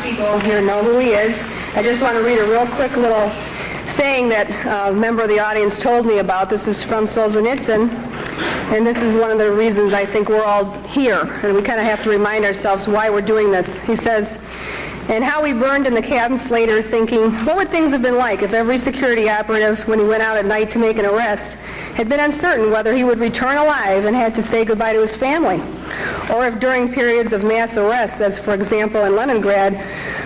People here know who he is. I just want to read a real quick little saying that a member of the audience told me about. This is from Solzhenitsyn, and this is one of the reasons I think we're all here, and we kind of have to remind ourselves why we're doing this. He says, and how we burned in the cabins later thinking, what would things have been like if every security operative, when he went out at night to make an arrest, had been uncertain whether he would return alive and had to say goodbye to his family? Or if during periods of mass arrests, as for example in Leningrad,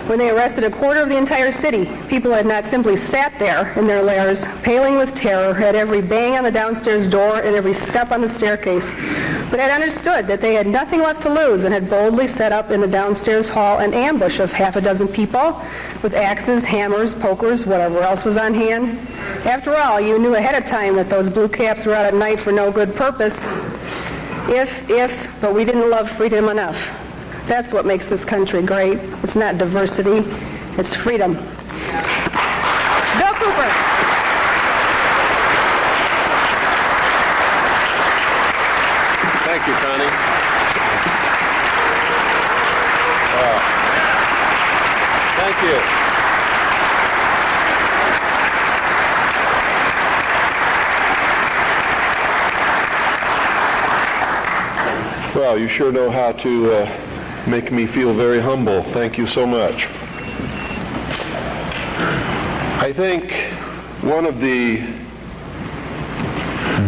when they arrested a quarter of the entire city, people had not simply sat there in their lairs, paling with terror at every bang on the downstairs door and every step on the staircase, but had understood that they had nothing left to lose and had boldly set up in the downstairs hall an ambush of half a dozen people with axes, hammers, pokers, whatever else was on hand. After all, you knew ahead of time that those blue caps were out at night for no good purpose. But we didn't love freedom enough. That's what makes this country great. It's not diversity, it's freedom. Bill Cooper. Thank you, Connie. Thank you. Well, you sure know how to make me feel very humble. Thank you so much. I think one of the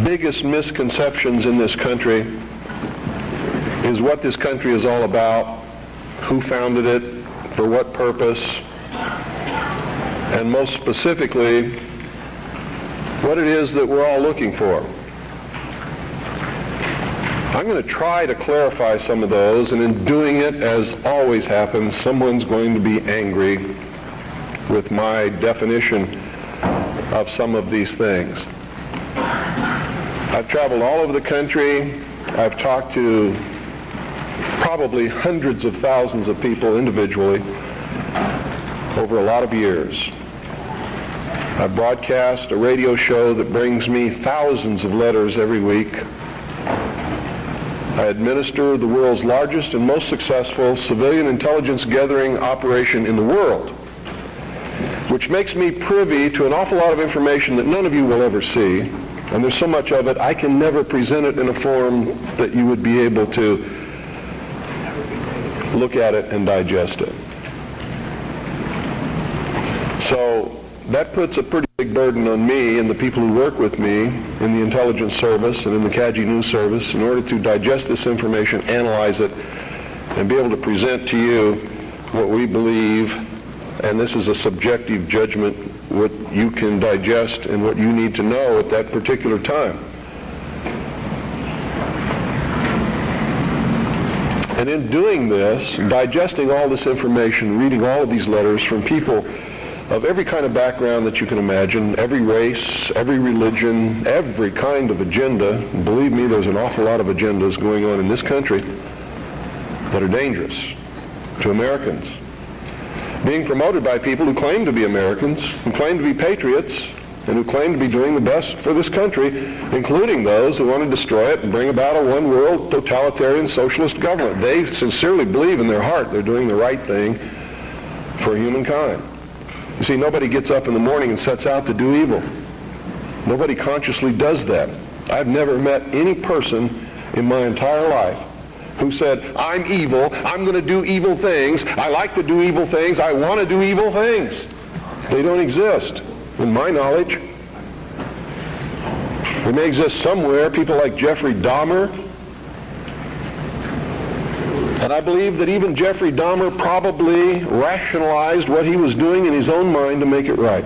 biggest misconceptions in this country is what this country is all about, who founded it, for what purpose, and most specifically, what it is that we're all looking for. I'm going to try to clarify some of those, and in doing it, as always happens, someone's going to be angry with my definition of some of these things. I've traveled all over the country. I've talked to probably hundreds of thousands of people individually over a lot of years. I broadcast a radio show that brings me thousands of letters every week. I administer the world's largest and most successful civilian intelligence gathering operation in the world, which makes me privy to an awful lot of information that none of you will ever see, and there's so much of it, I can never present it in a form that you would be able to look at it and digest it. So that puts a pretty big burden on me and the people who work with me in the intelligence service and in the CAGI news service in order to digest this information, analyze it, and be able to present to you what we believe, and this is a subjective judgment, what you can digest and what you need to know at that particular time. And in doing this, digesting all this information, reading all of these letters from people of every kind of background that you can imagine, every race, every religion, every kind of agenda. And believe me, there's an awful lot of agendas going on in this country that are dangerous to Americans. Being promoted by people who claim to be Americans, who claim to be patriots, and who claim to be doing the best for this country, including those who want to destroy it and bring about a one-world totalitarian socialist government. They sincerely believe in their heart they're doing the right thing for humankind. You see, nobody gets up in the morning and sets out to do evil. Nobody consciously does that. I've never met any person in my entire life who said, I'm evil, I'm going to do evil things, I like to do evil things, I want to do evil things. They don't exist, in my knowledge. They may exist somewhere, people like Jeffrey Dahmer. And I believe that even Jeffrey Dahmer probably rationalized what he was doing in his own mind to make it right.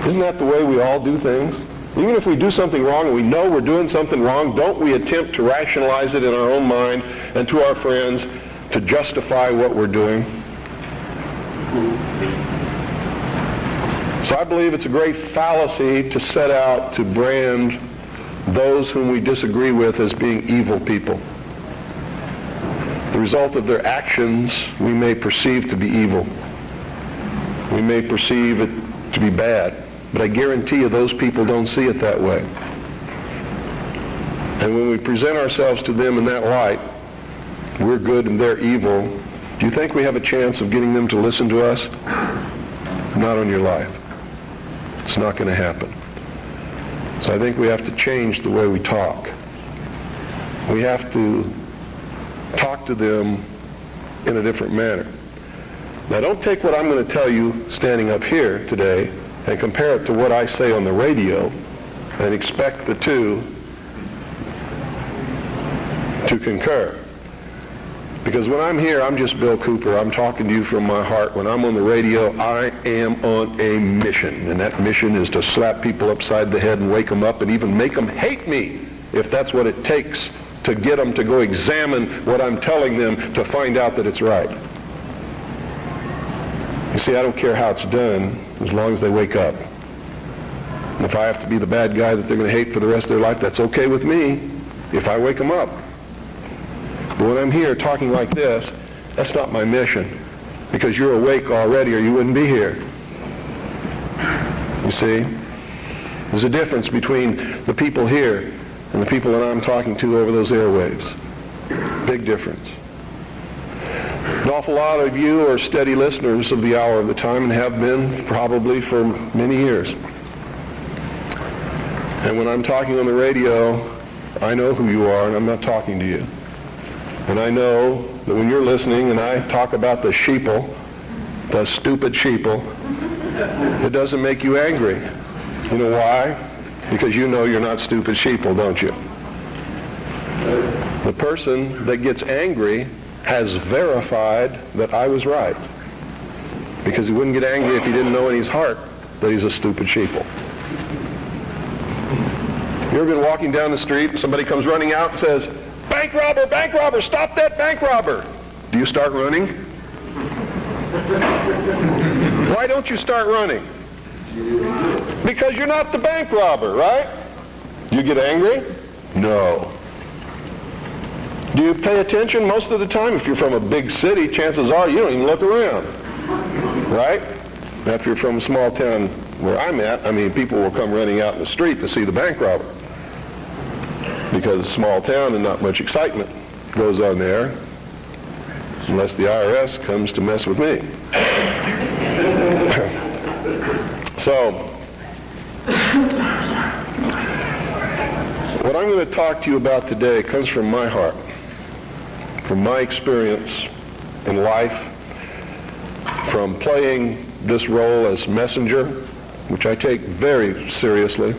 Isn't that the way we all do things? Even if we do something wrong and we know we're doing something wrong, don't we attempt to rationalize it in our own mind and to our friends to justify what we're doing? So I believe it's a great fallacy to set out to brand those whom we disagree with as being evil people. The result of their actions we may perceive to be evil. We may perceive it to be bad. But I guarantee you those people don't see it that way. And when we present ourselves to them in that light, we're good and they're evil, Do you think we have a chance of getting them to listen to us? Not on your life. It's not going to happen. So I think we have to change the way we talk. We have to talk to them in a different manner. Now, don't take what I'm going to tell you standing up here today and compare it to what I say on the radio and expect the two to concur. Because when I'm here, I'm just Bill Cooper. I'm talking to you from my heart. When I'm on the radio, I am on a mission. And that mission is to slap people upside the head and wake them up and even make them hate me, if that's what it takes to get them to go examine what I'm telling them to find out that it's right. You see, I don't care how it's done as long as they wake up. And if I have to be the bad guy that they're going to hate for the rest of their life, that's okay with me if I wake them up. But when I'm here talking like this, that's not my mission, because you're awake already or you wouldn't be here. You see? There's a difference between the people here and the people that I'm talking to over those airwaves. Big difference. An awful lot of you are steady listeners of the Hour of the Time and have been probably for many years. And when I'm talking on the radio, I know who you are and I'm not talking to you. And I know that when you're listening and I talk about the sheeple, the stupid sheeple, it doesn't make you angry. You know why? Because you know you're not stupid sheeple, don't you? The person that gets angry has verified that I was right. Because he wouldn't get angry if he didn't know in his heart that he's a stupid sheeple. You ever been walking down the street and somebody comes running out and says, bank robber, stop that bank robber. Do you start running? Why don't you start running? Because you're not the bank robber, right? You get angry? No. Do you pay attention most of the time? If you're from a big city, chances are you don't even look around, right? Now, if you're from a small town where I'm at, I mean, people will come running out in the street to see the bank robber. Because it's a small town and not much excitement goes on there unless the IRS comes to mess with me. So, what I'm going to talk to you about today comes from my heart, from my experience in life, from playing this role as messenger, which I take very seriously,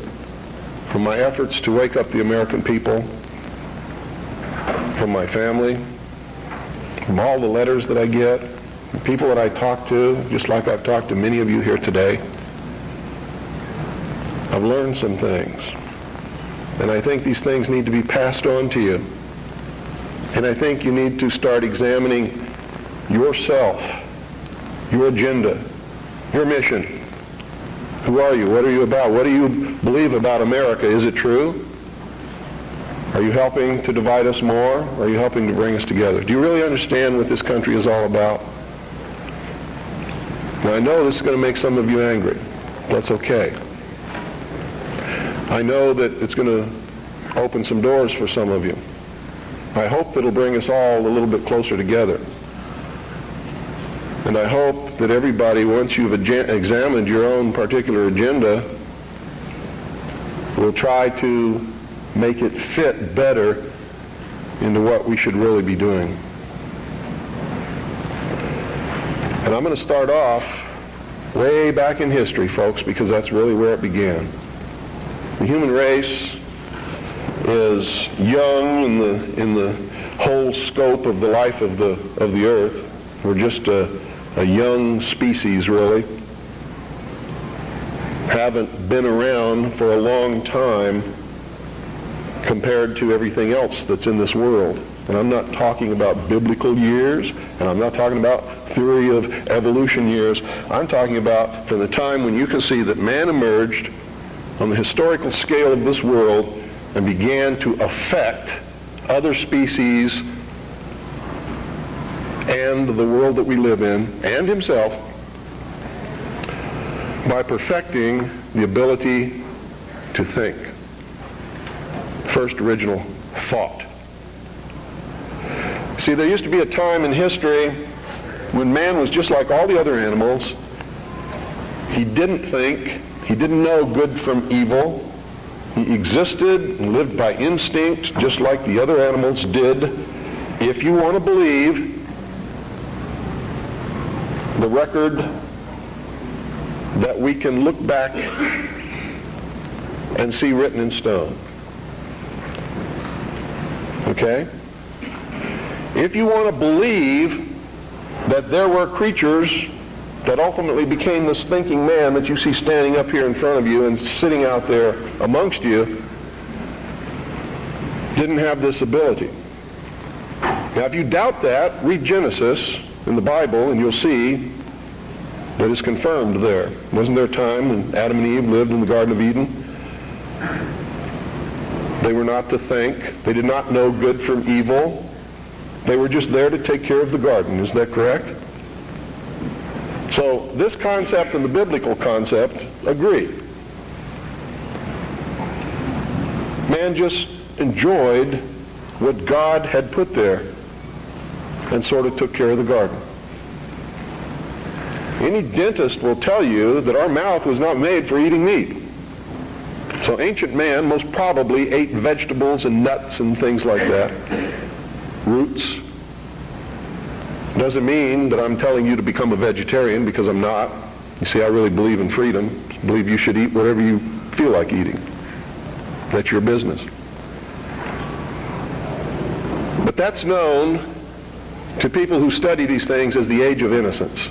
from my efforts to wake up the American people, from my family, from all the letters that I get, the people that I talk to, just like I've talked to many of you here today. I've learned some things. And I think these things need to be passed on to you. And I think you need to start examining yourself, your agenda, your mission. Who are you? What are you about? What do you believe about America? Is it true? Are you helping to divide us more? Or are you helping to bring us together? Do you really understand what this country is all about? Now, I know this is going to make some of you angry. That's okay. I know that it's going to open some doors for some of you. I hope that it'll bring us all a little bit closer together. And I hope that everybody, once you've examined your own particular agenda, will try to make it fit better into what we should really be doing. And I'm going to start off way back in history, folks, because that's really where it began. The human race is young in the whole scope of the life of the earth. We're just a young species, really. Haven't been around for a long time compared to everything else that's in this world. And I'm not talking about biblical years, and I'm not talking about theory of evolution years. I'm talking about from the time when you can see that man emerged on the historical scale of this world and began to affect other species and the world that we live in, and himself, by perfecting the ability to think. First original thought. See, there used to be a time in history when man was just like all the other animals. He didn't think, he didn't know good from evil. He existed and lived by instinct just like the other animals did. If you want to believe the record that we can look back and see written in stone. Okay? If you want to believe that there were creatures that ultimately became this thinking man that you see standing up here in front of you and sitting out there amongst you, didn't have this ability. Now, if you doubt that, read Genesis in the Bible and you'll see that it's confirmed there. Wasn't there a time when Adam and Eve lived in the Garden of Eden? They were not to think. They did not know good from evil. They were just there to take care of the garden. Is that correct? So this concept and the biblical concept agree. Man just enjoyed what God had put there and sort of took care of the garden. Any dentist will tell you that our mouth was not made for eating meat. So ancient man most probably ate vegetables and nuts and things like that, roots. Doesn't mean that I'm telling you to become a vegetarian, because I'm not. You see, I really believe in freedom. I believe you should eat whatever you feel like eating. That's your business. But that's known to people who study these things as the age of innocence.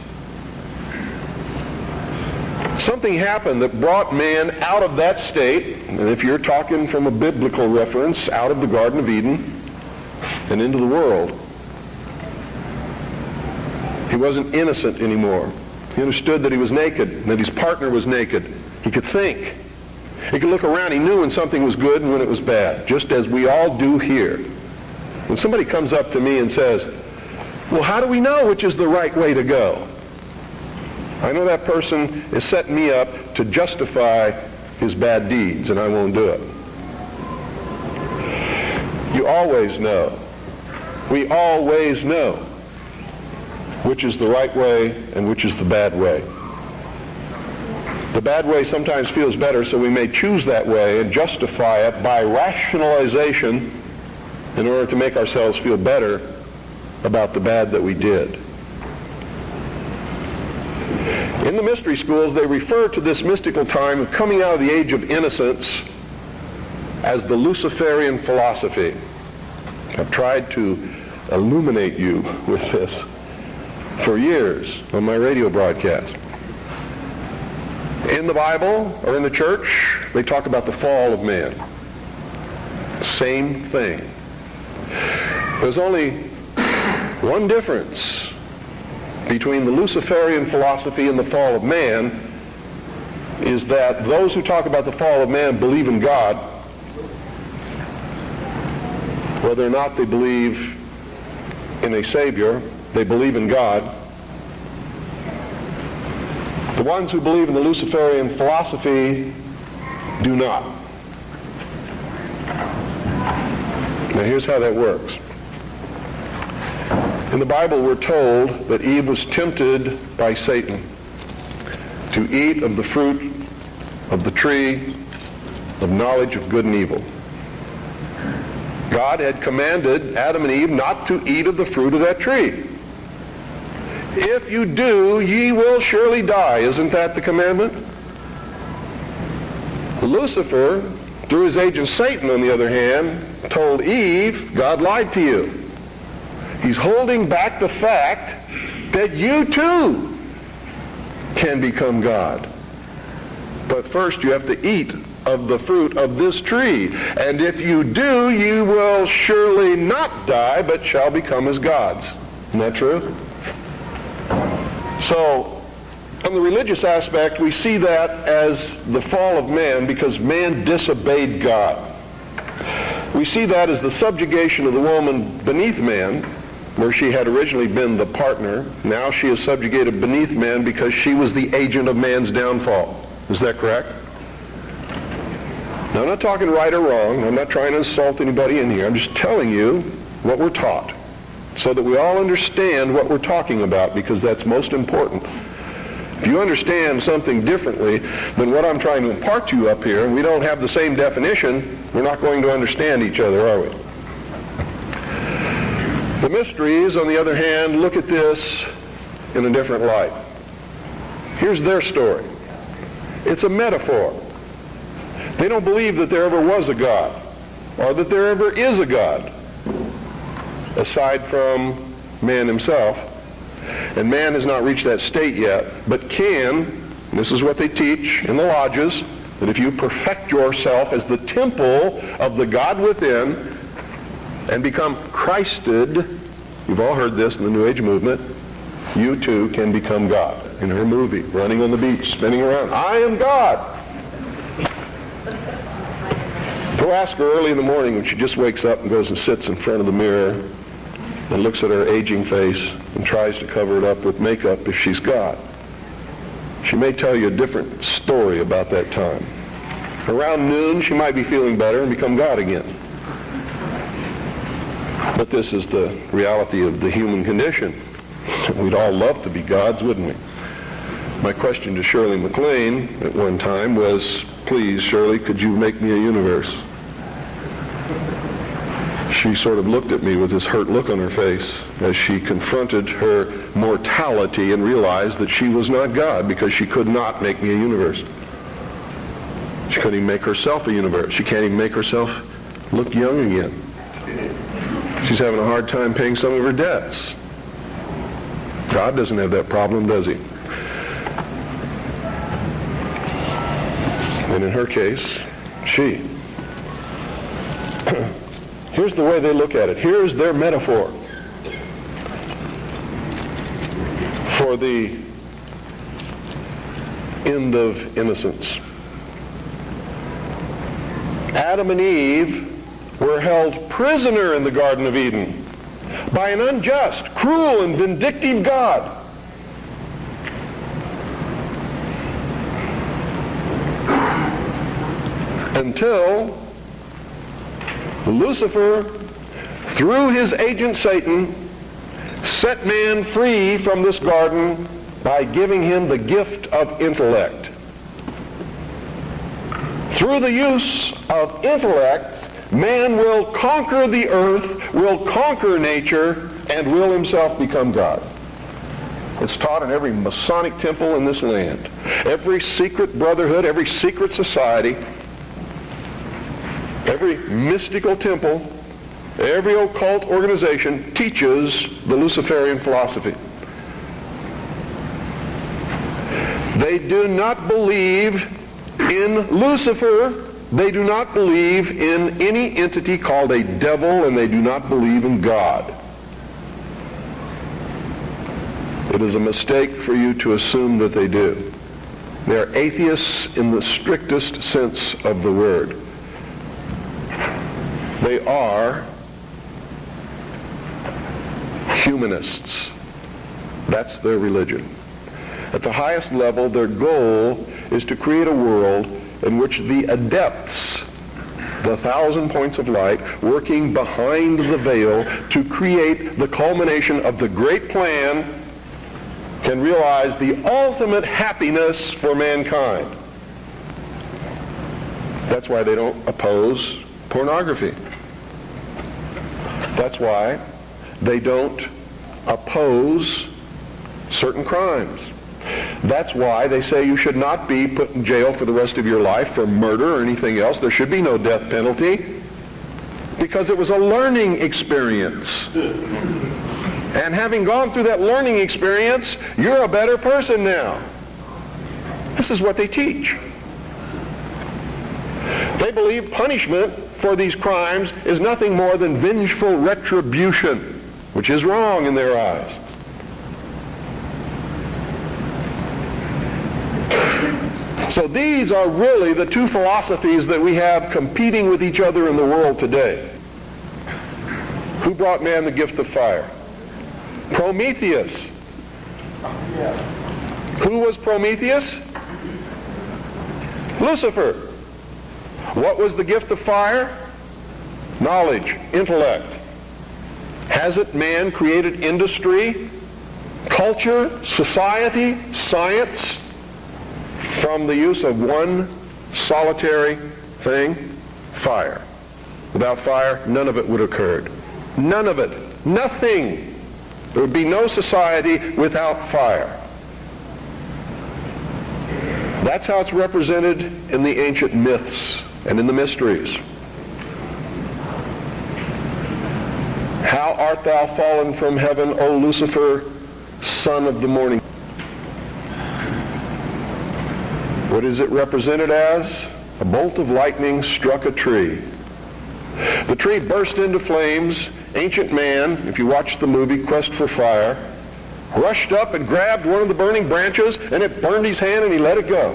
Something happened that brought man out of that state, and if you're talking from a biblical reference, out of the Garden of Eden and into the world. He wasn't innocent anymore. He understood that he was naked, and that his partner was naked. He could think. He could look around. He knew when something was good and when it was bad, just as we all do here. When somebody comes up to me and says, well, how do we know which is the right way to go? I know that person is setting me up to justify his bad deeds, and I won't do it. You always know. We always know which is the right way and which is the bad way. The bad way sometimes feels better, so we may choose that way and justify it by rationalization in order to make ourselves feel better about the bad that we did. In the mystery schools, they refer to this mystical time of coming out of the age of innocence as the Luciferian philosophy. I've tried to illuminate you with this for years on my radio broadcast. In the Bible or in the church, they talk about the fall of man. Same thing. There's only one difference between the Luciferian philosophy and the fall of man, is that those who talk about the fall of man believe in God, whether or not they believe in a Savior. They believe in God. The ones who believe in the Luciferian philosophy do not. Now here's how that works. In the Bible we're told that Eve was tempted by Satan to eat of the fruit of the tree of knowledge of good and evil. God had commanded Adam and Eve not to eat of the fruit of that tree. If you do, ye will surely die. Isn't that the commandment? Lucifer, through his agent Satan, on the other hand, told Eve, God lied to you. He's holding back the fact that you too can become God. But first you have to eat of the fruit of this tree. And if you do, you will surely not die, but shall become as gods. Isn't that true? So, on the religious aspect, we see that as the fall of man because man disobeyed God. We see that as the subjugation of the woman beneath man, where she had originally been the partner. Now she is subjugated beneath man because she was the agent of man's downfall. Is that correct? Now, I'm not talking right or wrong. I'm not trying to insult anybody in here. I'm just telling you what we're taught. so that we all understand what we're talking about, because that's most important. If you understand something differently than what I'm trying to impart to you up here, and we don't have the same definition, we're not going to understand each other, are we? The mysteries, on the other hand, look at this in a different light. Here's their story. It's a metaphor. They don't believe that there ever was a God, or that there ever is a God, aside from man himself. And man has not reached that state yet, but can, and this is what they teach in the lodges, that if you perfect yourself as the temple of the God within and become Christed, you've all heard this in the New Age movement, you too can become God. In her movie, running on the beach, spinning around, I am God. Go ask her early in the morning when she just wakes up and goes and sits in front of the mirror and looks at her aging face and tries to cover it up with makeup if she's God. She may tell you a different story about that time. Around noon, she might be feeling better and become God again. But this is the reality of the human condition. We'd all love to be gods, wouldn't we? My question to Shirley MacLaine at one time was, please, Shirley, could you make me a universe? She sort of looked at me with this hurt look on her face as she confronted her mortality and realized that she was not God because she could not make me a universe. She couldn't even make herself a universe. She can't even make herself look young again. She's having a hard time paying some of her debts. God doesn't have that problem, does he? And in her case, she. Here's the way they look at it. Here's their metaphor for the end of innocence. Adam and Eve were held prisoner in the Garden of Eden by an unjust, cruel, and vindictive God. Until Lucifer, through his agent Satan, set man free from this garden by giving him the gift of intellect. Through the use of intellect, man will conquer the earth, will conquer nature, and will himself become God. It's taught in every Masonic temple in this land. Every secret brotherhood, every secret society, every mystical temple, every occult organization teaches the Luciferian philosophy. They do not believe in Lucifer. They do not believe in any entity called a devil, and they do not believe in God. It is a mistake for you to assume that they do. They are atheists in the strictest sense of the word. They are humanists. That's their religion. At the highest level, their goal is to create a world in which the adepts, the 1,000 points of light, working behind the veil to create the culmination of the great plan, can realize the ultimate happiness for mankind. That's why they don't oppose pornography. That's why they don't oppose certain crimes. That's why they say you should not be put in jail for the rest of your life for murder or anything else. There should be no death penalty, because it was a learning experience. And having gone through that learning experience, you're a better person now. This is what they teach. They believe punishment for these crimes is nothing more than vengeful retribution, which is wrong in their eyes. So these are really the two philosophies that we have competing with each other in the world today. Who brought man the gift of fire? Prometheus. Who was Prometheus? Lucifer. What was the gift of fire? Knowledge, intellect. Hasn't man created industry, culture, society, science from the use of one solitary thing? Fire. Without fire, none of it would have occurred. None of it. Nothing. There would be no society without fire. That's how it's represented in the ancient myths and in the mysteries. How art thou fallen from heaven, O Lucifer, son of the morning? What is it represented as? A bolt of lightning struck a tree. The tree burst into flames. Ancient man, if you watch the movie Quest for Fire, rushed up and grabbed one of the burning branches, and it burned his hand, and he let it go.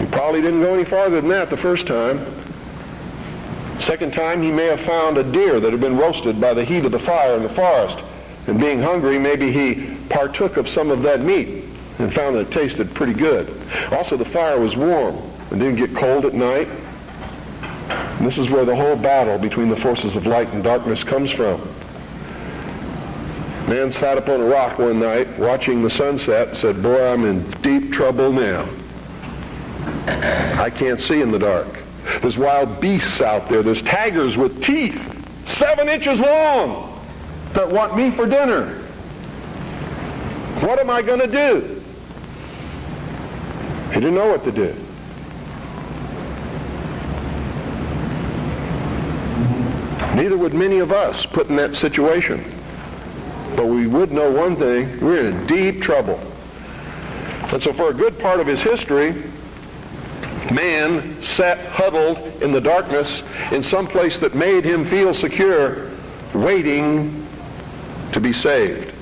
He probably didn't go any farther than that the first time. Second time, he may have found a deer that had been roasted by the heat of the fire in the forest. And being hungry, maybe he partook of some of that meat and found that it tasted pretty good. Also, the fire was warm and didn't get cold at night. And this is where the whole battle between the forces of light and darkness comes from. Man sat up on a rock one night watching the sunset and said, "Boy, I'm in deep trouble now. I can't see in the dark. There's wild beasts out there. There's tigers with teeth 7 inches long that want me for dinner. What am I going to do?" He didn't know what to do. Neither would many of us put in that situation. But we would know one thing: we're in deep trouble. And so for a good part of his history, man sat huddled in the darkness in some place that made him feel secure, waiting to be saved.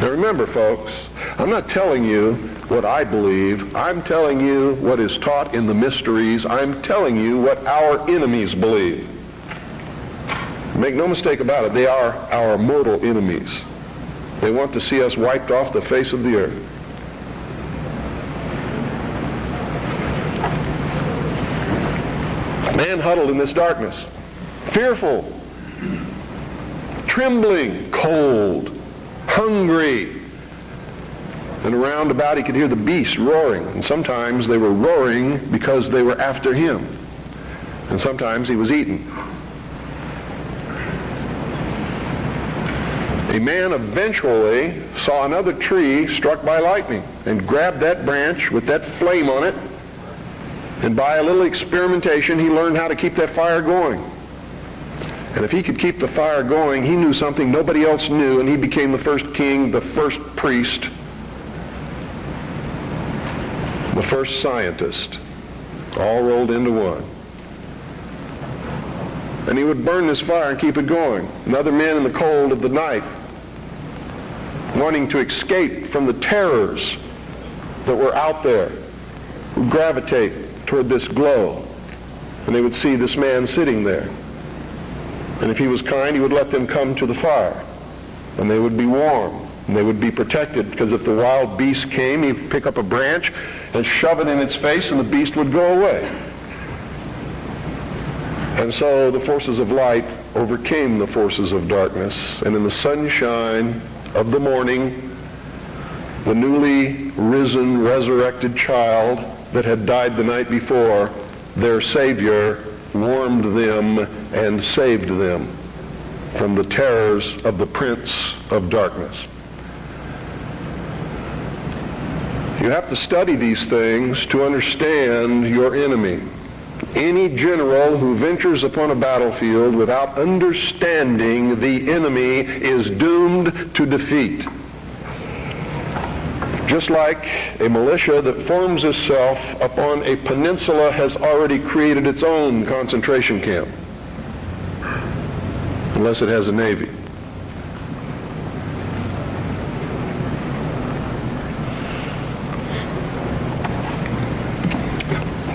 Now remember, folks, I'm not telling you what I believe. I'm telling you what is taught in the mysteries. I'm telling you what our enemies believe. Make no mistake about it, they are our mortal enemies. They want to see us wiped off the face of the earth. Man huddled in this darkness, fearful, trembling, cold, hungry. And around about he could hear the beasts roaring. And sometimes they were roaring because they were after him. And sometimes he was eaten. A man eventually saw another tree struck by lightning and grabbed that branch with that flame on it. And by a little experimentation, he learned how to keep that fire going. And if he could keep the fire going, he knew something nobody else knew, and he became the first king, the first priest, the first scientist, all rolled into one. And he would burn this fire and keep it going. And other men in the cold of the night, wanting to escape from the terrors that were out there, would gravitate toward this glow. And they would see this man sitting there. And if he was kind, he would let them come to the fire. And they would be warm. And they would be protected, because if the wild beast came, he'd pick up a branch and shove it in its face, and the beast would go away. And so the forces of light overcame the forces of darkness. And in the sunshine of the morning, the newly risen, resurrected child that had died the night before, their Savior, warmed them and saved them from the terrors of the prince of darkness. You have to study these things to understand your enemy. Any general who ventures upon a battlefield without understanding the enemy is doomed to defeat. Just like a militia that forms itself upon a peninsula has already created its own concentration camp, unless it has a navy.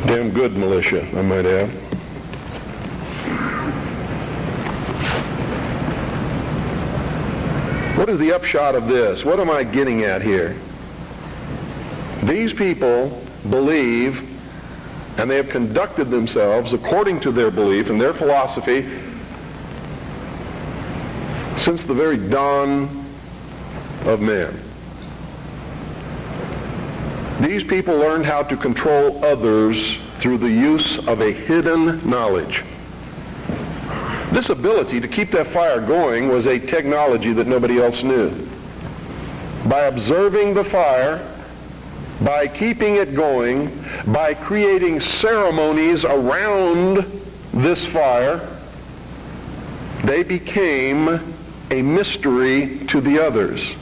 Damn good militia, I might add. What is the upshot of this? What am I getting at here? These people believe And they have conducted themselves according to their belief and their philosophy since the very dawn of man. These people learned how to control others through the use of a hidden knowledge. This ability to keep that fire going was a technology that nobody else knew. By observing the fire, by keeping it going, by creating ceremonies around this fire, they became a mystery to the others.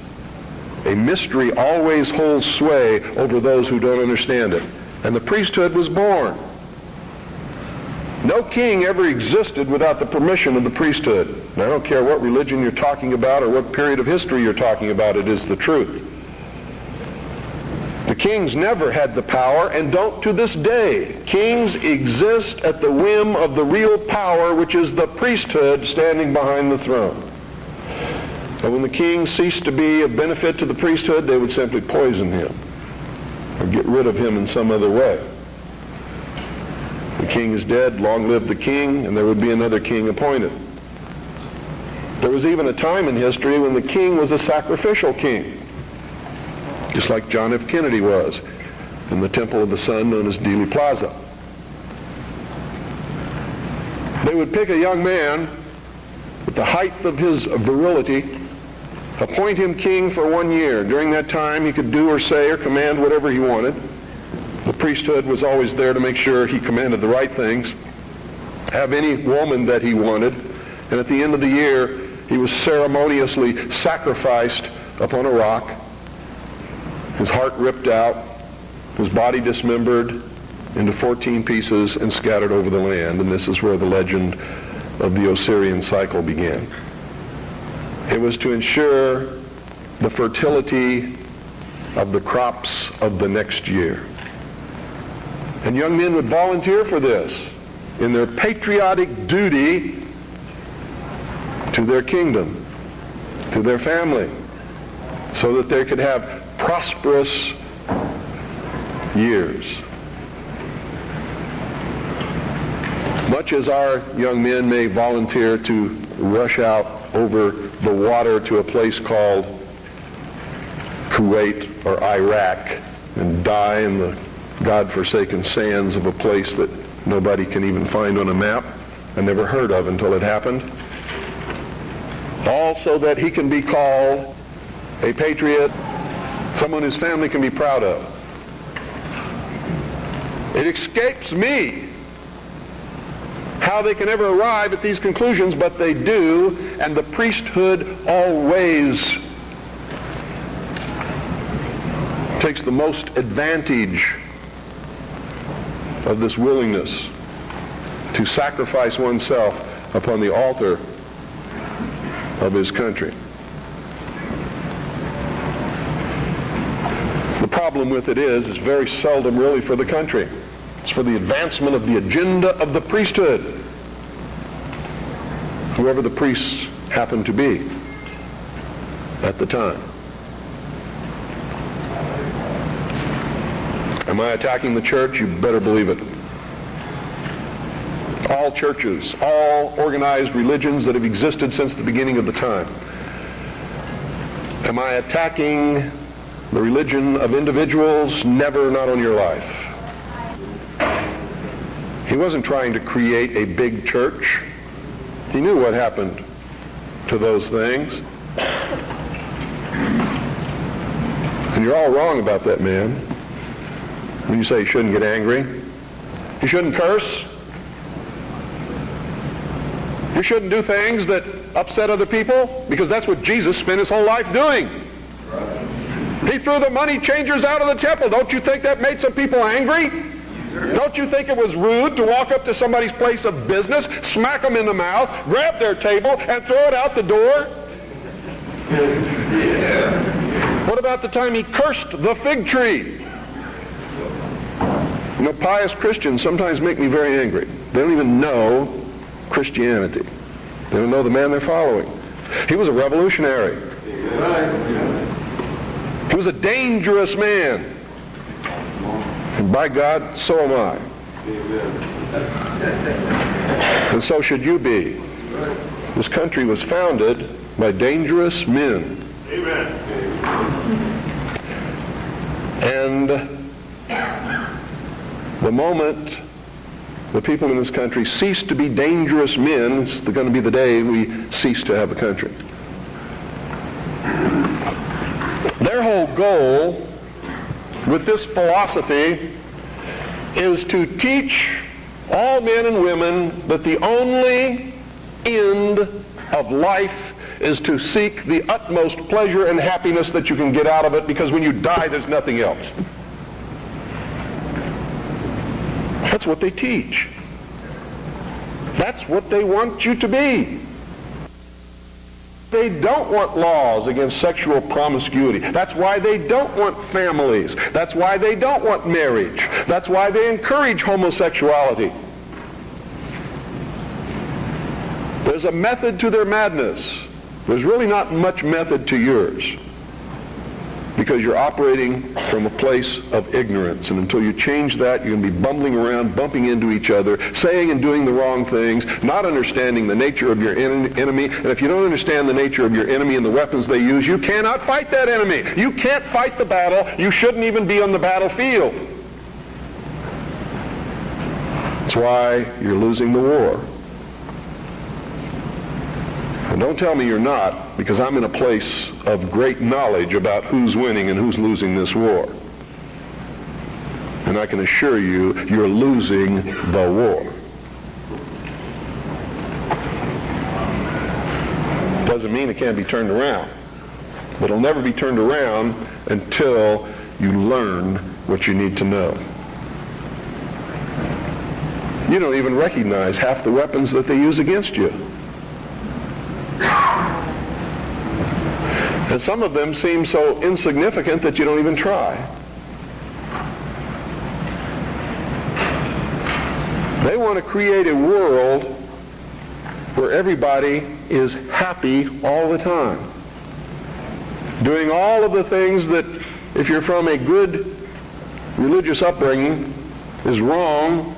A mystery always holds sway over those who don't understand it. And the priesthood was born. No king ever existed without the permission of the priesthood. And I don't care what religion you're talking about or what period of history you're talking about, it is the truth. The kings never had the power and don't to this day. Kings exist at the whim of the real power, which is the priesthood standing behind the throne. And when the king ceased to be of benefit to the priesthood, they would simply poison him or get rid of him in some other way. The king is dead, long live the king, and there would be another king appointed. There was even a time in history when the king was a sacrificial king, just like John F. Kennedy was in the Temple of the Sun known as Dealey Plaza. They would pick a young man at the height of his virility, appoint him king for 1 year. During that time, he could do or say or command whatever he wanted. The priesthood was always there to make sure he commanded the right things, have any woman that he wanted, and at the end of the year, he was ceremoniously sacrificed upon a rock, his heart ripped out, his body dismembered into 14 pieces and scattered over the land. And this is where the legend of the Osirian cycle began. It was to ensure the fertility of the crops of the next year. And young men would volunteer for this in their patriotic duty to their kingdom, to their family, so that they could have prosperous years. Much as our young men may volunteer to rush out over the water to a place called Kuwait or Iraq and die in the God-forsaken sands of a place that nobody can even find on a map and never heard of until it happened, all so that he can be called a patriot, someone his family can be proud of. It escapes me how they can ever arrive at these conclusions, but they do, and the priesthood always takes the most advantage of this willingness to sacrifice oneself upon the altar of his country. The problem with it is it's very seldom really for the country. It's for the advancement of the agenda of the priesthood, whoever the priests happen to be at the time. Am I attacking the church? You better believe it. All churches, all organized religions that have existed since the beginning of the time. Am I attacking the religion of individuals? Never, not on your life. He wasn't trying to create a big church. He knew what happened to those things. And you're all wrong about that man. When you say you shouldn't get angry, you shouldn't curse, you shouldn't do things that upset other people, because that's what Jesus spent his whole life doing. He threw the money changers out of the temple. Don't you think that made some people angry? Don't you think it was rude to walk up to somebody's place of business, smack them in the mouth, grab their table, and throw it out the door? What about the time he cursed the fig tree? You know, pious Christians sometimes make me very angry. They don't even know Christianity. They don't know the man they're following. He was a revolutionary. He was a dangerous man. And by God, so am I. And so should you be. This country was founded by dangerous men. Amen. And the moment the people in this country cease to be dangerous men, it's going to be the day we cease to have a country. Their whole goal with this philosophy is to teach all men and women that the only end of life is to seek the utmost pleasure and happiness that you can get out of it, because when you die, there's nothing else. That's what they teach. That's what they want you to be. They don't want laws against sexual promiscuity. That's why they don't want families. That's why they don't want marriage. That's why they encourage homosexuality. There's a method to their madness. There's really not much method to yours, because you're operating from a place of ignorance. And until you change that, you're going to be bumbling around, bumping into each other, saying and doing the wrong things, not understanding the nature of your enemy. And if you don't understand the nature of your enemy and the weapons they use, you cannot fight that enemy. You can't fight the battle. You shouldn't even be on the battlefield. That's why you're losing the war. And don't tell me you're not, because I'm in a place of great knowledge about who's winning and who's losing this war. And I can assure you, you're losing the war. Doesn't mean it can't be turned around. But it'll never be turned around until you learn what you need to know. You don't even recognize half the weapons that they use against you. And some of them seem so insignificant that you don't even try. They want to create a world where everybody is happy all the time, doing all of the things that, if you're from a good religious upbringing, is wrong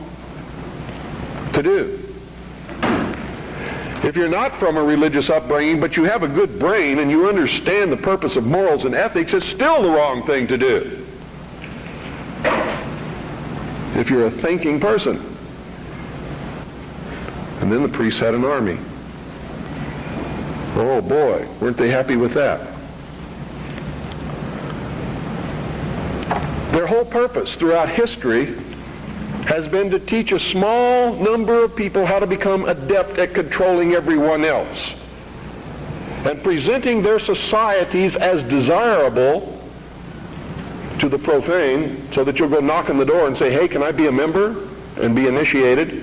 to do. If you're not from a religious upbringing, but you have a good brain and you understand the purpose of morals and ethics, it's still the wrong thing to do. If you're a thinking person. And then the priests had an army. Oh boy, weren't they happy with that? Their whole purpose throughout history has been to teach a small number of people how to become adept at controlling everyone else and presenting their societies as desirable to the profane, so that you'll go knock on the door and say, hey, can I be a member, and be initiated,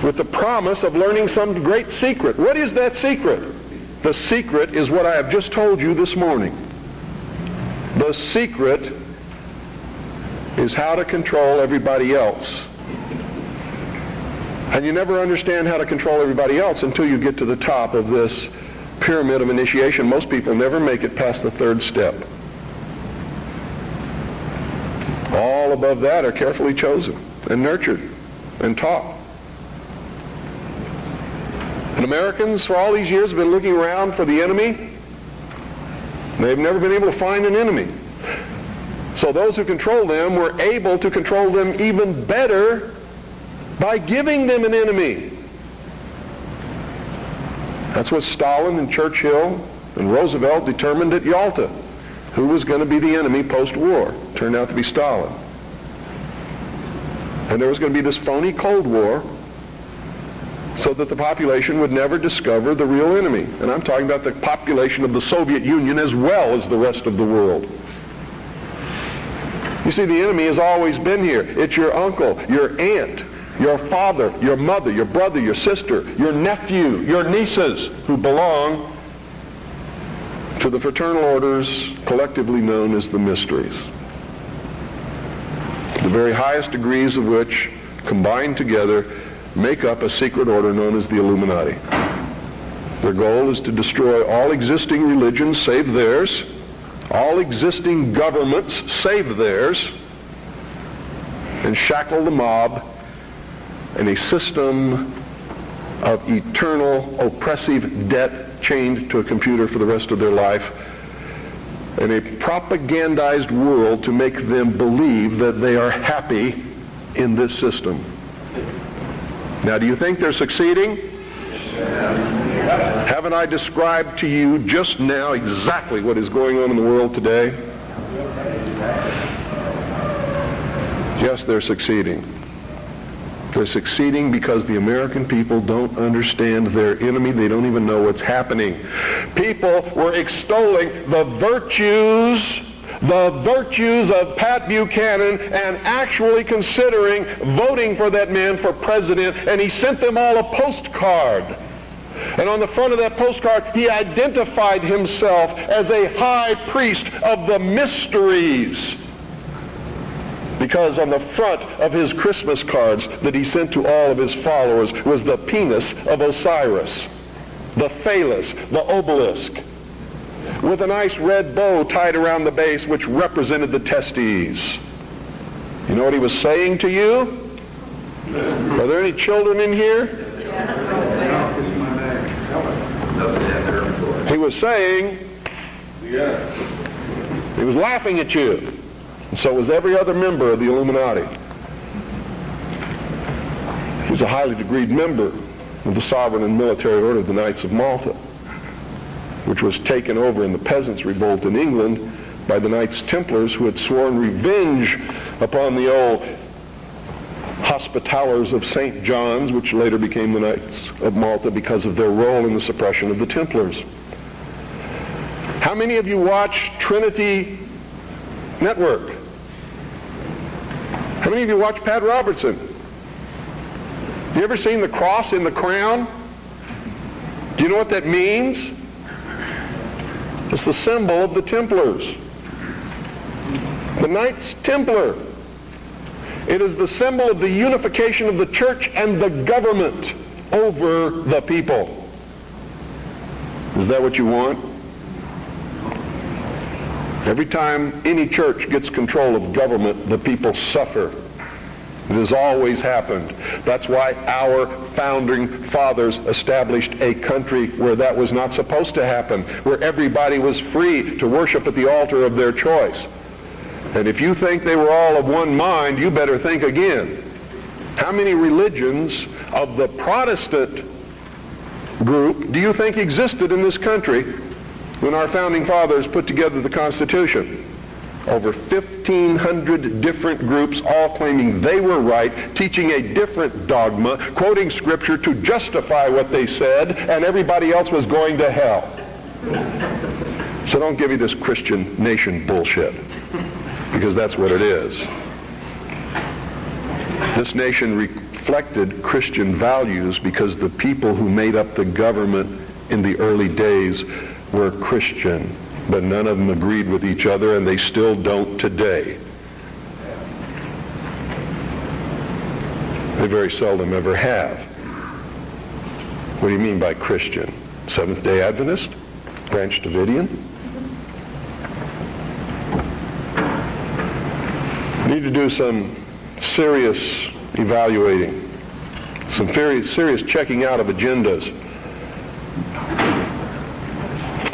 with the promise of learning some great secret. What is that secret? The secret is what I have just told you this morning. The secret is how to control everybody else. And you never understand how to control everybody else until you get to the top of this pyramid of initiation. Most people never make it past the third step. All above that are carefully chosen and nurtured and taught. And Americans for all these years have been looking around for the enemy. They've never been able to find an enemy. So those who control them were able to control them even better by giving them an enemy. That's what Stalin and Churchill and Roosevelt determined at Yalta. Who was going to be the enemy post-war? Turned out to be Stalin. And there was going to be this phony Cold War so that the population would never discover the real enemy. And I'm talking about the population of the Soviet Union as well as the rest of the world. You see, the enemy has always been here. It's your uncle, your aunt, your father, your mother, your brother, your sister, your nephew, your nieces, who belong to the fraternal orders collectively known as the mysteries. The very highest degrees of which, combined together, make up a secret order known as the Illuminati. Their goal is to destroy all existing religions save theirs, all existing governments save theirs, and shackle the mob in a system of eternal oppressive debt chained to a computer for the rest of their life, in a propagandized world to make them believe that they are happy in this system. Now, do you think they're succeeding? Yes. Haven't I described to you just now exactly what is going on in the world today? Yes, they're succeeding. They're succeeding because the American people don't understand their enemy. They don't even know what's happening. People were extolling the virtues of Pat Buchanan and actually considering voting for that man for president, and he sent them all a postcard. And on the front of that postcard, he identified himself as a high priest of the mysteries. Because on the front of his Christmas cards that he sent to all of his followers was the penis of Osiris, the phallus, the obelisk, with a nice red bow tied around the base which represented the testes. You know what he was saying to you? Are there any children in here? He was saying, he was laughing at you. And so was every other member of the Illuminati. He was a highly degreed member of the sovereign and military order of the Knights of Malta, which was taken over in the Peasants' Revolt in England by the Knights Templars, who had sworn revenge upon the old Hospitallers of St. John's, which later became the Knights of Malta because of their role in the suppression of the Templars. How many of you watch Trinity Network? How many of you watch Pat Robertson? You ever seen the cross in the crown? Do you know what that means? It's the symbol of the Templars. The Knights Templar. It is the symbol of the unification of the church and the government over the people. Is that what you want? Every time any church gets control of government, the people suffer. It has always happened. That's why our founding fathers established a country where that was not supposed to happen, where everybody was free to worship at the altar of their choice. And if you think they were all of one mind, you better think again. How many religions of the Protestant group do you think existed in this country when our founding fathers put together the Constitution? Over 1,500 different groups, all claiming they were right, teaching a different dogma, quoting scripture to justify what they said, and everybody else was going to hell. So don't give me this Christian nation bullshit, because that's what it is. This nation reflected Christian values because the people who made up the government in the early days were Christian, but none of them agreed with each other, and they still don't today. They very seldom ever have. What do you mean by Christian? Seventh-day Adventist? Branch Davidian? We need to do some serious evaluating, some very serious checking out of agendas.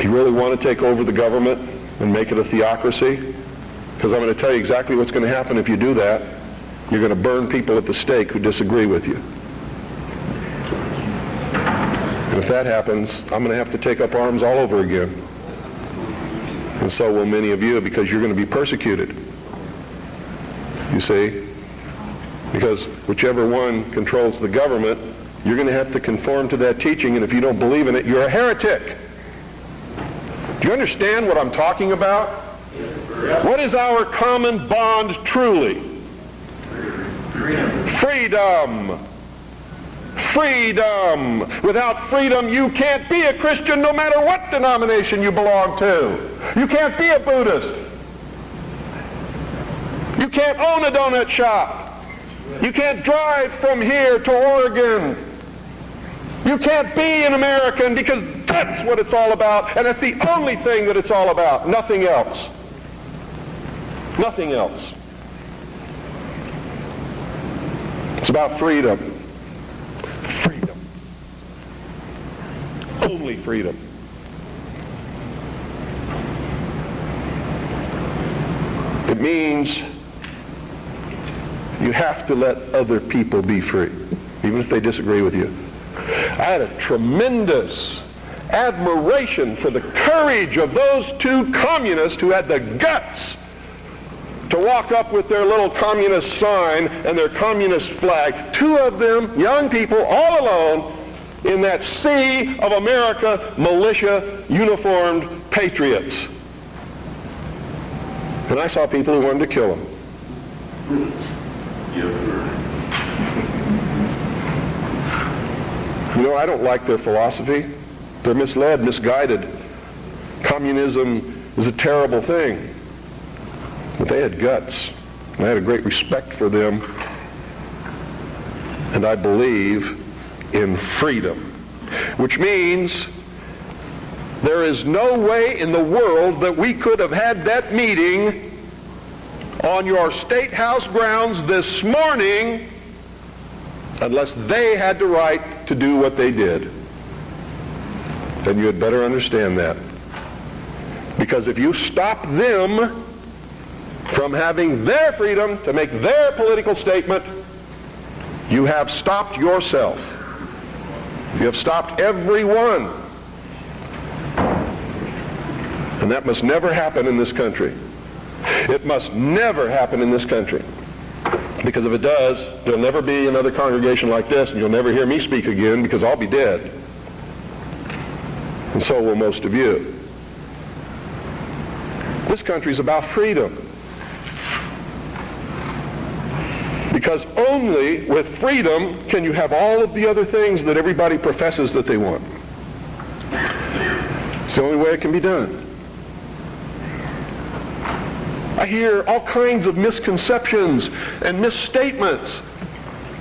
You really want to take over the government and make it a theocracy? Because I'm going to tell you exactly what's going to happen if you do that. You're going to burn people at the stake who disagree with you. And if that happens, I'm going to have to take up arms all over again. And so will many of you, because you're going to be persecuted. You see? Because whichever one controls the government, you're going to have to conform to that teaching, and if you don't believe in it, you're a heretic. Do you understand what I'm talking about? What is our common bond truly? Freedom. Freedom. Without freedom, you can't be a Christian no matter what denomination you belong to. You can't be a Buddhist. You can't own a donut shop. You can't drive from here to Oregon. You can't be an American, because that's what it's all about, and that's the only thing that it's all about. Nothing else. Nothing else. It's about freedom. Freedom. Only freedom. It means you have to let other people be free, even if they disagree with you. I had a tremendous admiration for the courage of those two communists who had the guts to walk up with their little communist sign and their communist flag. Two of them, young people, all alone, in that sea of America, militia, uniformed patriots. And I saw people who wanted to kill them. You know, I don't like their philosophy. They're misled, misguided. Communism is a terrible thing. But they had guts. And I had a great respect for them. And I believe in freedom. Which means there is no way in the world that we could have had that meeting on your State House grounds this morning unless they had the right to do what they did. Then you had better understand that. Because if you stop them from having their freedom to make their political statement, you have stopped yourself. You have stopped everyone. And that must never happen in this country. It must never happen in this country. Because if it does, there'll never be another congregation like this, and you'll never hear me speak again because I'll be dead. And so will most of you. This country's about freedom. Because only with freedom can you have all of the other things that everybody professes that they want. It's the only way it can be done. I hear all kinds of misconceptions and misstatements.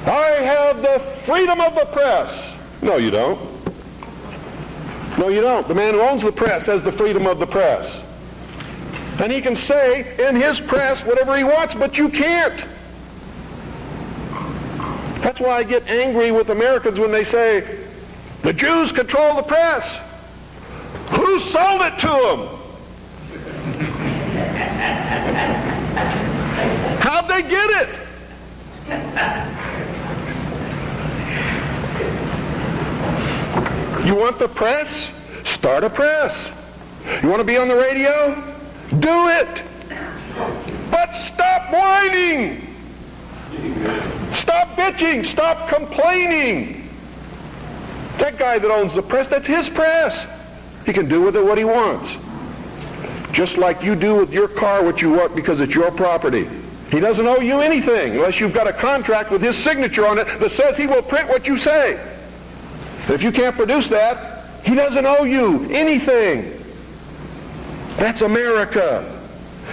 I have the freedom of the press. No, you don't. No, you don't. The man who owns the press has the freedom of the press. And he can say in his press whatever he wants, but you can't. That's why I get angry with Americans when they say, the Jews control the press. Who sold it to them? How'd they get it? You want the press? Start a press. You want to be on the radio? Do it. But stop whining. Stop bitching. Stop complaining. That guy that owns the press, that's his press. He can do with it what he wants. Just like you do with your car what you want because it's your property. He doesn't owe you anything unless you've got a contract with his signature on it that says he will print what you say. And if you can't produce that, he doesn't owe you anything. That's America.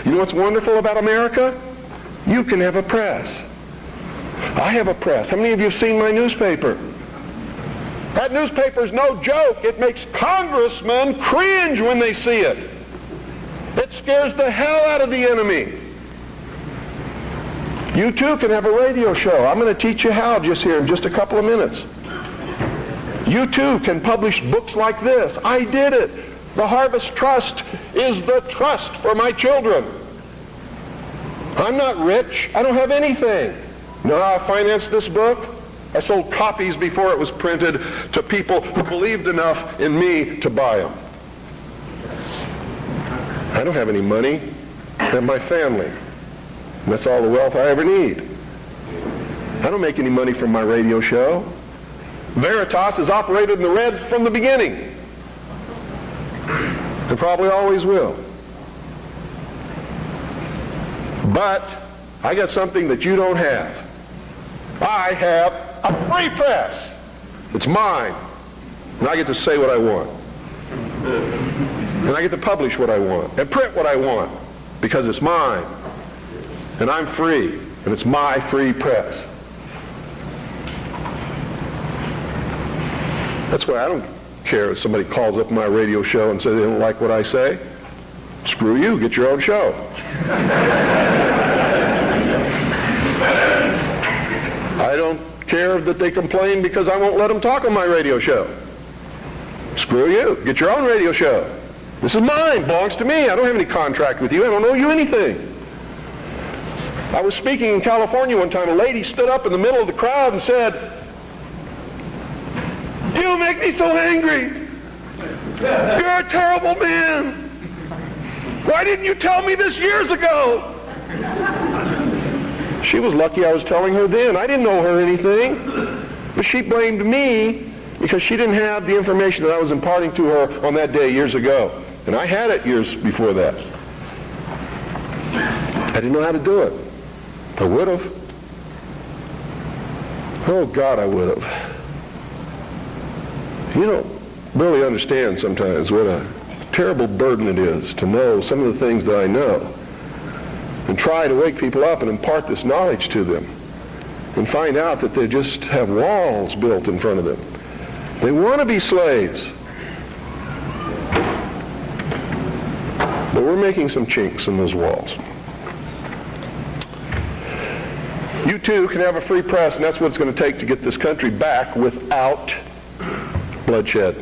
You know what's wonderful about America? You can have a press. I have a press. How many of you have seen my newspaper? That newspaper's no joke. It makes congressmen cringe when they see it. It scares the hell out of the enemy. You too can have a radio show. I'm going to teach you how just here in just a couple of minutes. You too can publish books like this. I did it. The Harvest Trust is the trust for my children. I'm not rich. I don't have anything. You know how I financed this book? I sold copies before it was printed to people who believed enough in me to buy them. I don't have any money. I have my family. And that's all the wealth I ever need. I don't make any money from my radio show. Veritas has operated in the red from the beginning. And probably always will. But I got something that you don't have. I have a free press. It's mine. And I get to say what I want. And I get to publish what I want and print what I want because it's mine. And I'm free. And it's my free press. That's why I don't care if somebody calls up my radio show and says they don't like what I say. Screw you. Get your own show. I don't care that they complain because I won't let them talk on my radio show. Screw you. Get your own radio show. This is mine. Belongs to me. I don't have any contract with you. I don't owe you anything. I was speaking in California one time. A lady stood up in the middle of the crowd and said, "You make me so angry. You're a terrible man. Why didn't you tell me this years ago?" She was lucky I was telling her then. I didn't owe her anything. But she blamed me because she didn't have the information that I was imparting to her on that day years ago. And I had it years before that. I didn't know how to do it. I would have. Oh, God, I would have. You don't really understand sometimes what a terrible burden it is to know some of the things that I know and try to wake people up and impart this knowledge to them and find out that they just have walls built in front of them. They want to be slaves. But we're making some chinks in those walls. You too can have a free press, and that's what it's going to take to get this country back without bloodshed.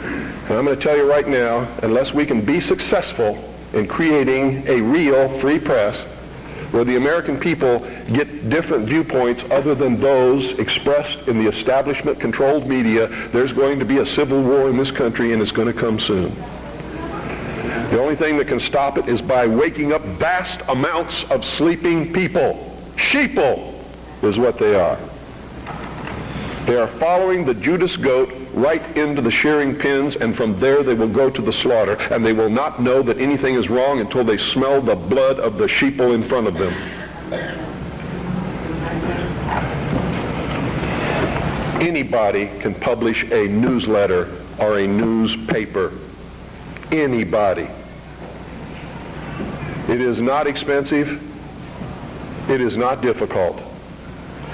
And I'm going to tell you right now, unless we can be successful in creating a real free press where the American people get different viewpoints other than those expressed in the establishment-controlled media, there's going to be a civil war in this country, and it's going to come soon. The only thing that can stop it is by waking up vast amounts of sleeping people. Sheeple is what they are. They are following the Judas goat right into the shearing pins, and from there they will go to the slaughter, and they will not know that anything is wrong until they smell the blood of the sheeple in front of them. Anybody can publish a newsletter or a newspaper. Anybody. It is not expensive. It is not difficult.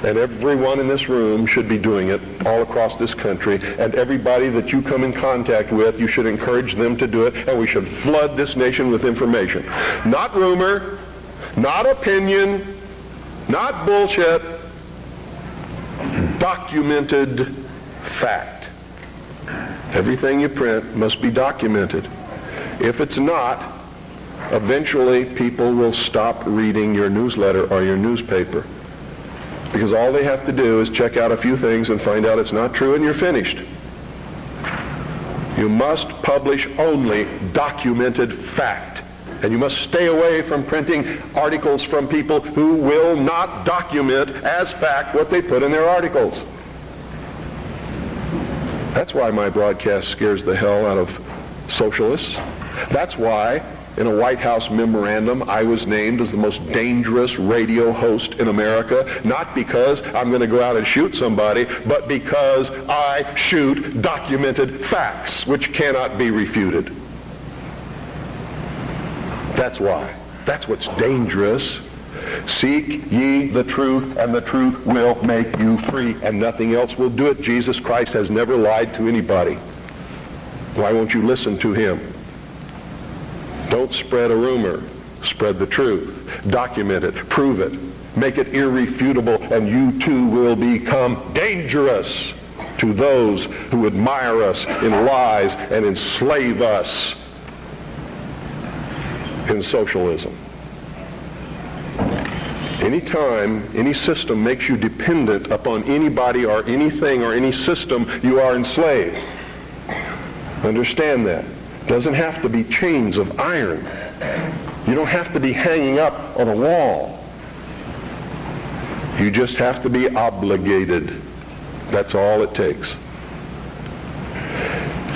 And everyone in this room should be doing it all across this country. And everybody that you come in contact with, you should encourage them to do it. And we should flood this nation with information. Not rumor, not opinion, not bullshit. Documented fact. Everything you print must be documented. If it's not, eventually people will stop reading your newsletter or your newspaper. Because all they have to do is check out a few things and find out it's not true, and you're finished. You must publish only documented fact. And you must stay away from printing articles from people who will not document as fact what they put in their articles. That's why my broadcast scares the hell out of socialists. That's why in a White House memorandum I was named as the most dangerous radio host in America, not because I'm going to go out and shoot somebody, but because I shoot documented facts which cannot be refuted. That's why. That's what's dangerous. Seek ye the truth, and the truth will make you free, and nothing else will do it. Jesus Christ has never lied to anybody. Why won't you listen to him? Don't spread a rumor. Spread the truth. Document it. Prove it. Make it irrefutable, and you too will become dangerous to those who admire us in lies and enslave us in socialism. Anytime any system makes you dependent upon anybody or anything or any system, you are enslaved. Understand that. It doesn't have to be chains of iron. You don't have to be hanging up on a wall. You just have to be obligated. That's all it takes.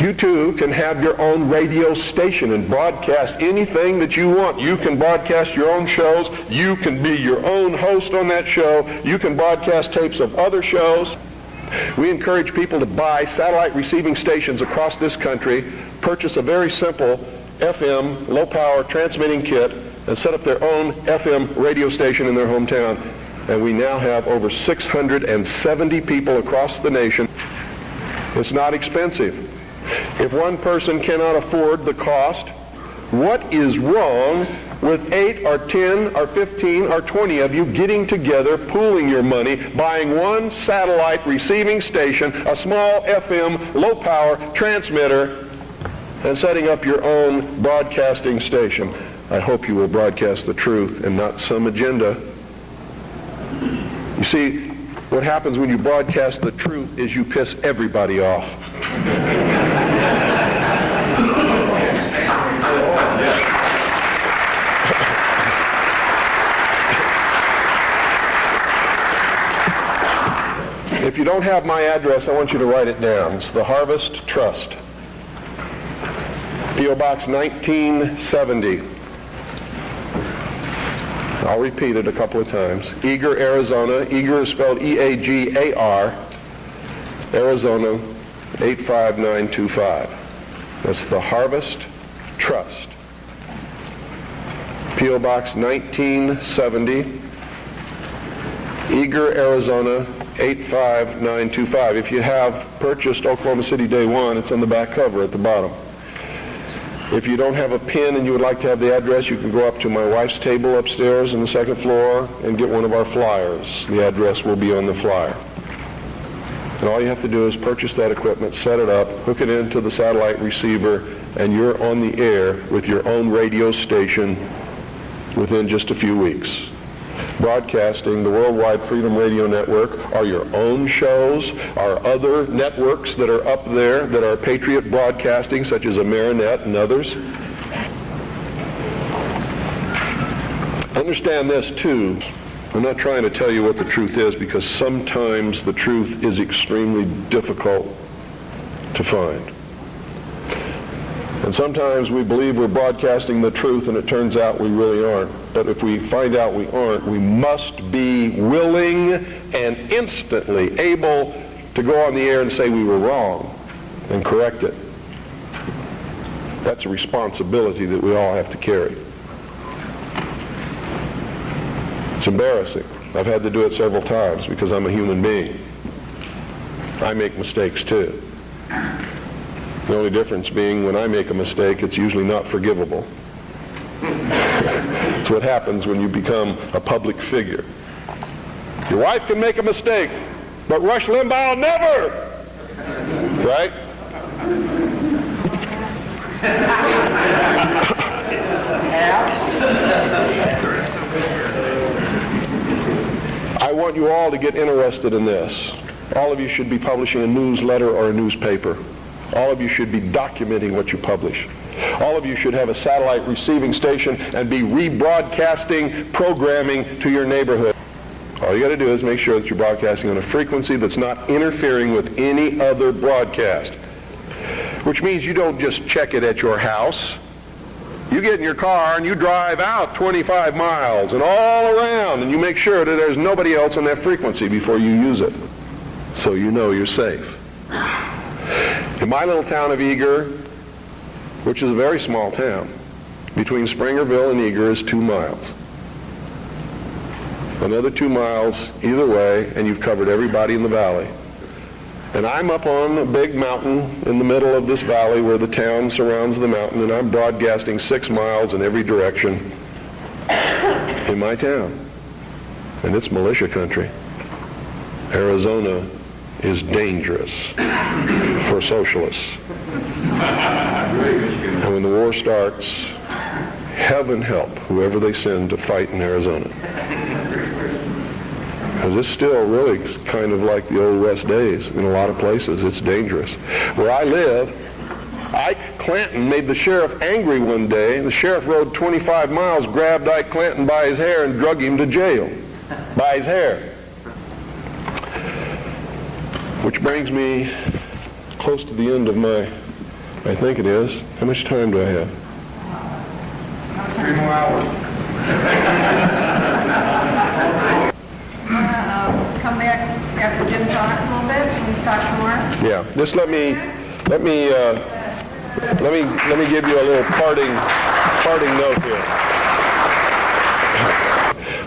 You too can have your own radio station and broadcast anything that you want. You can broadcast your own shows. You can be your own host on that show. You can broadcast tapes of other shows. We encourage people to buy satellite receiving stations across this country, purchase a very simple FM, low-power transmitting kit, and set up their own FM radio station in their hometown. And we now have over 670 people across the nation. It's not expensive. If one person cannot afford the cost, what is wrong with 8 or 10 or 15 or 20 of you getting together, pooling your money, buying one satellite receiving station, a small FM low-power transmitter, and setting up your own broadcasting station. I hope you will broadcast the truth and not some agenda. You see, what happens when you broadcast the truth is you piss everybody off. If you don't have my address, I want you to write it down. It's the Harvest Trust. P.O. Box 1970. I'll repeat it a couple of times. Eagar, Arizona. Eagar is spelled E-A-G-A-R. Arizona 85925. That's the Harvest Trust. P.O. Box 1970. Eagar, Arizona 85925. If you have purchased Oklahoma City Day One, it's on the back cover at the bottom. If you don't have a pen and you would like to have the address, you can go up to my wife's table upstairs on the second floor and get one of our flyers. The address will be on the flyer. And all you have to do is purchase that equipment, set it up, hook it into the satellite receiver, and you're on the air with your own radio station within just a few weeks. Broadcasting the Worldwide Freedom Radio Network are your own shows, are other networks that are up there that are Patriot Broadcasting, such as Amerinet and others. Understand this too. I'm not trying to tell you what the truth is, because sometimes the truth is extremely difficult to find. And sometimes we believe we're broadcasting the truth and it turns out we really aren't. But if we find out we aren't, we must be willing and instantly able to go on the air and say we were wrong and correct it. That's a responsibility that we all have to carry. It's embarrassing. I've had to do it several times because I'm a human being. I make mistakes too. The only difference being when I make a mistake, it's usually not forgivable. It's what happens when you become a public figure. Your wife can make a mistake, but Rush Limbaugh never! Right? I want you all to get interested in this. All of you should be publishing a newsletter or a newspaper. All of you should be documenting what you publish. All of you should have a satellite receiving station and be rebroadcasting programming to your neighborhood. All you got to do is make sure that you're broadcasting on a frequency that's not interfering with any other broadcast. Which means you don't just check it at your house. You get in your car and you drive out 25 miles and all around, and you make sure that there's nobody else on that frequency before you use it, so you know you're safe. In my little town of Eagar, which is a very small town, between Springerville and Eagar is 2 miles. Another 2 miles either way, and you've covered everybody in the valley. And I'm up on a big mountain in the middle of this valley where the town surrounds the mountain, and I'm broadcasting 6 miles in every direction in my town. And it's militia country. Arizona is dangerous for socialists. And when the war starts, heaven help whoever they send to fight in Arizona. Because it's still really kind of like the old West days in a lot of places. It's dangerous. Where I live, Ike Clanton made the sheriff angry one day. The sheriff rode 25 miles, grabbed Ike Clanton by his hair and drug him to jail. By his hair. Which brings me close to the end of my, I think it is. How much time do I have? 3 more hours. Come back after Jim talks a little bit and talk some more. Yeah. Just let me give you a little parting note here.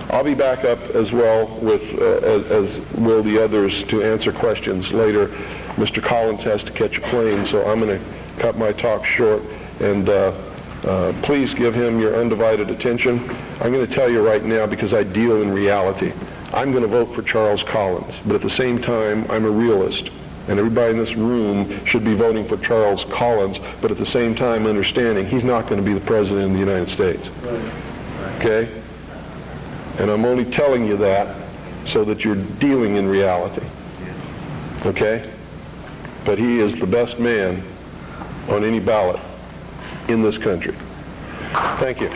I'll be back up as well with as will the others to answer questions later. Mr. Collins has to catch a plane, so I'm going to cut my talk short and Please give him your undivided attention. I'm going to tell you right now, because I deal in reality, I'm going to vote for Charles Collins, but at the same time, I'm a realist. And everybody in this room should be voting for Charles Collins, but at the same time understanding he's not going to be the president of the United States. Okay? And I'm only telling you that so that you're dealing in reality. Okay? But he is the best man on any ballot in this country. Thank you.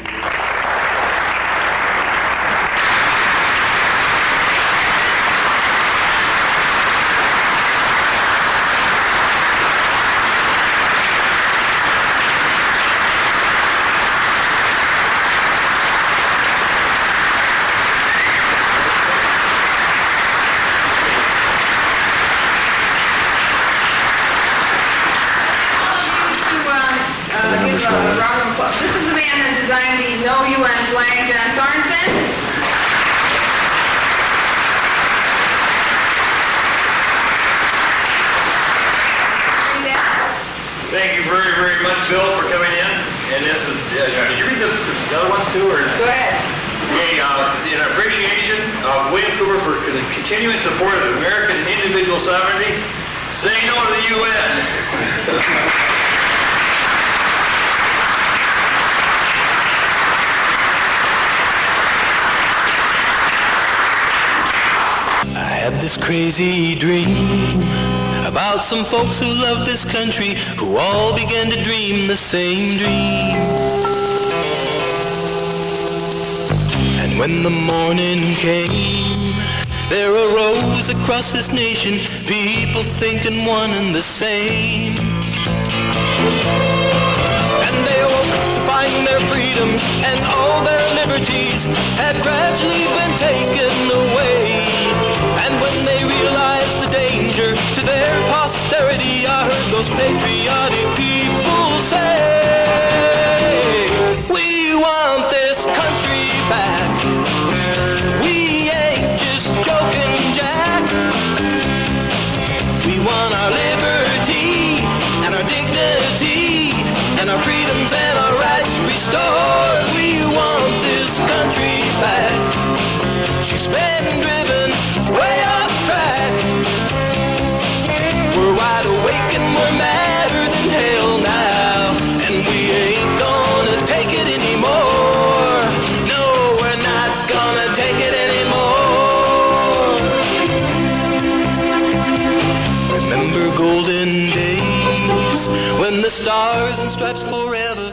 This is the man that designed the No UN flag, John Sorensen. Thank you very, very much, Bill, for coming in. And this is, did you read the other ones too? Or? Go ahead. Okay, in appreciation of William Cooper for the continuing support of American individual sovereignty, say no to the UN. I had this crazy dream about some folks who love this country, who all began to dream the same dream. And when the morning came, there arose across this nation people thinking one and the same. And they awoke to find their freedoms and all their liberties had gradually been taken away. And when they realized the danger to their posterity, I heard those patriotic people say, we want this country back. We ain't just joking, Jack. We want our liberty and our dignity and our freedoms and our rights restored. We want this country back. She's been driven way off track. We're wide awake and we're madder than hell now, and we ain't gonna take it anymore. No, we're not gonna take it anymore. Remember golden days when the stars and stripes forever